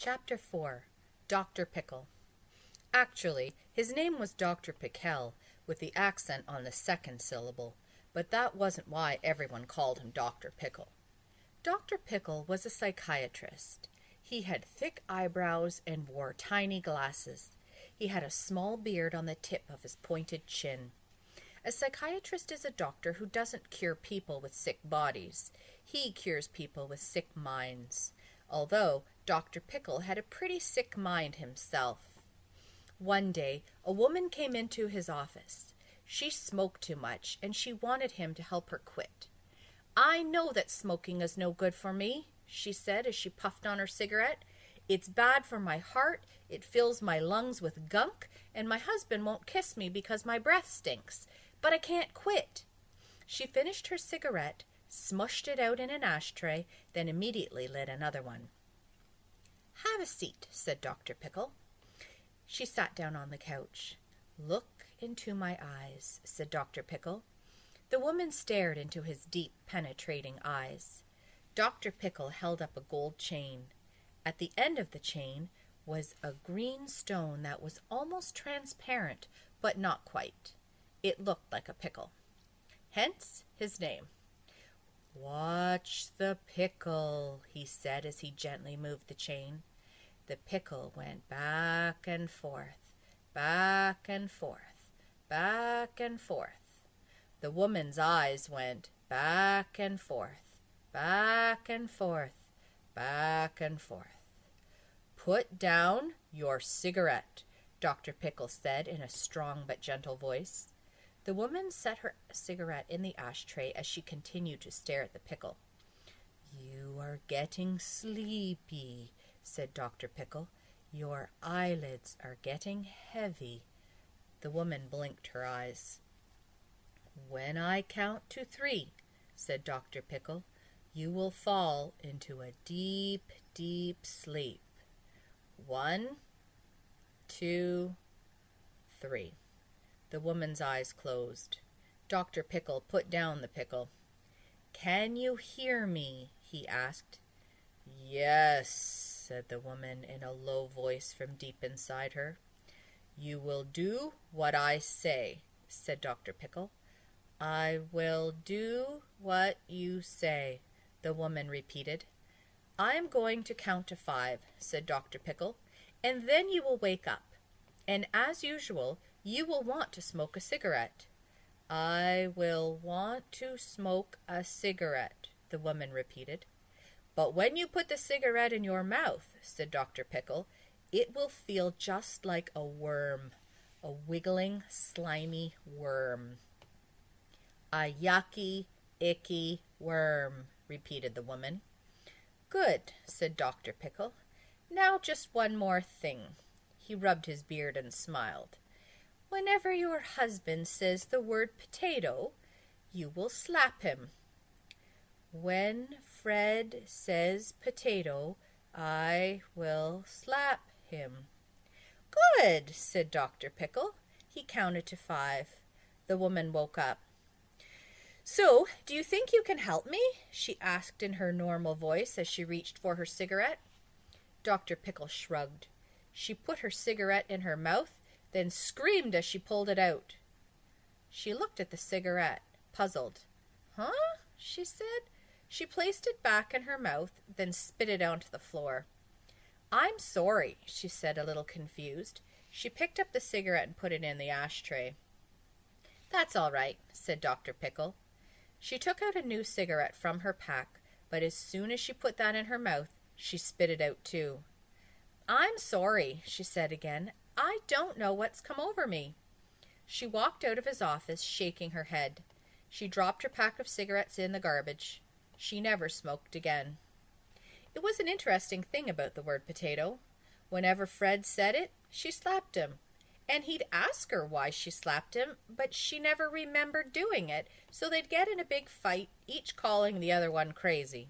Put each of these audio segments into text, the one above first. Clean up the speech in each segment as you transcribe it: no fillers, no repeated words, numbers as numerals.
Chapter 4. Dr. Pickle. Actually, his name was Dr. Pickle, with the accent on the second syllable, but that wasn't why everyone called him Dr. Pickle. Dr. Pickle was a psychiatrist. He had thick eyebrows and wore tiny glasses. He had a small beard on the tip of his pointed chin. A psychiatrist is a doctor who doesn't cure people with sick bodies. He cures people with sick minds, although Dr. Pickle had a pretty sick mind himself. One day, a woman came into his office. She smoked too much, and she wanted him to help her quit. "I know that smoking is no good for me," she said as she puffed on her cigarette. "It's bad for my heart, it fills my lungs with gunk, and my husband won't kiss me because my breath stinks. But I can't quit." She finished her cigarette, smushed it out in an ashtray, then immediately lit another one. "Have a seat," said Dr. Pickle. She sat down on the couch. "Look into my eyes," said Dr. Pickle. The woman stared into his deep, penetrating eyes. Dr. Pickle held up a gold chain. At the end of the chain was a green stone that was almost transparent, but not quite. It looked like a pickle. Hence his name. "Watch the pickle," he said as he gently moved the chain. The pickle went back and forth, back and forth, back and forth. The woman's eyes went back and forth, back and forth, back and forth. "Put down your cigarette," Dr. Pickle said in a strong but gentle voice. The woman set her cigarette in the ashtray as she continued to stare at the pickle. "You are getting sleepy," said Dr. Pickle. "Your eyelids are getting heavy." The woman blinked her eyes. "When I count to 3, said Dr. Pickle, "you will fall into a deep, deep sleep. 1, 2, 3. The woman's eyes closed. Dr. Pickle put down the pickle. "Can you hear me?" he asked. "Yes," said the woman in a low voice from deep inside her. "You will do what I say," said Dr. Pickle. "I will do what you say," the woman repeated. "I am going to count to 5, said Dr. Pickle, "and then you will wake up. And as usual, you will want to smoke a cigarette." "I will want to smoke a cigarette," the woman repeated. "But when you put the cigarette in your mouth," said Dr. Pickle, "it will feel just like a worm, a wiggling, slimy worm." "A yucky, icky worm," repeated the woman. "Good," said Dr. Pickle. "Now just one more thing." He rubbed his beard and smiled. "Whenever your husband says the word potato, you will slap him." "When Fred says potato, I will slap him." "Good," said Dr. Pickle. He counted to 5. The woman woke up. "So, do you think you can help me?" she asked in her normal voice as she reached for her cigarette. Dr. Pickle shrugged. She put her cigarette in her mouth, then screamed as she pulled it out. She looked at the cigarette, puzzled. "Huh?" she said. She placed it back in her mouth, then spit it onto the floor. "I'm sorry," she said, a little confused. She picked up the cigarette and put it in the ashtray. "That's all right," said Dr. Pickle. She took out a new cigarette from her pack, but as soon as she put that in her mouth, she spit it out too. "I'm sorry," she said again. "I don't know what's come over me." She walked out of his office, shaking her head. She dropped her pack of cigarettes in the garbage. She never smoked again. It was an interesting thing about the word potato. Whenever Fred said it, she slapped him. And he'd ask her why she slapped him, but she never remembered doing it, so they'd get in a big fight, each calling the other one crazy.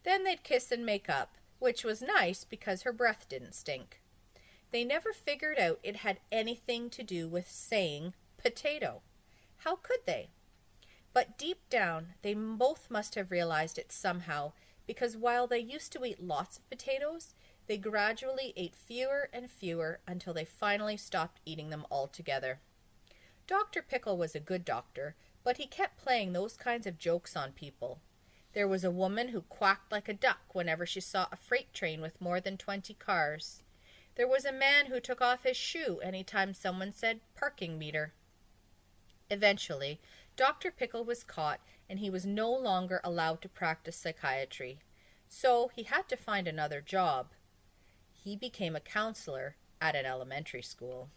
Then they'd kiss and make up, which was nice because her breath didn't stink. They never figured out it had anything to do with saying potato. How could they? But deep down, they both must have realized it somehow, because while they used to eat lots of potatoes, They gradually ate fewer and fewer until they finally stopped eating them altogether. Dr. Pickle was a good doctor, but he kept playing those kinds of jokes on people. There was a woman who quacked like a duck whenever she saw a freight train with more than 20 cars. There was a man who took off his shoe any time someone said parking meter. Eventually, Dr. Pickle was caught, and he was no longer allowed to practice psychiatry. So he had to find another job. He became a counselor at an elementary school.